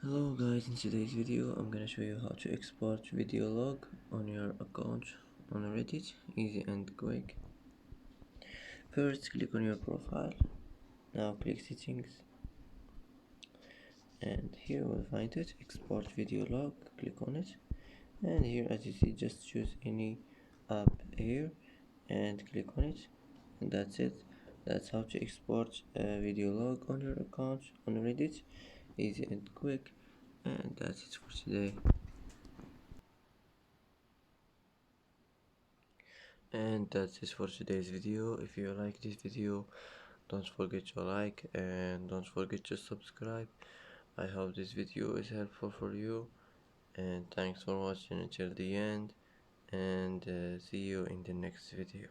Hello guys, in today's video I'm gonna show you how to export video log on your account on Reddit, easy and quick. First click on your profile, now click settings, and here we'll find it, export video log, click on it, and here as you see just choose any app here and click on it, and that's it. That's how to export a video log on your account on Reddit, easy and quick. And that's it for today. And that's it for today's video. If you like this video, don't forget to like and don't forget to subscribe. I hope this video is helpful for you, and thanks for watching until the end, and see you in the next video.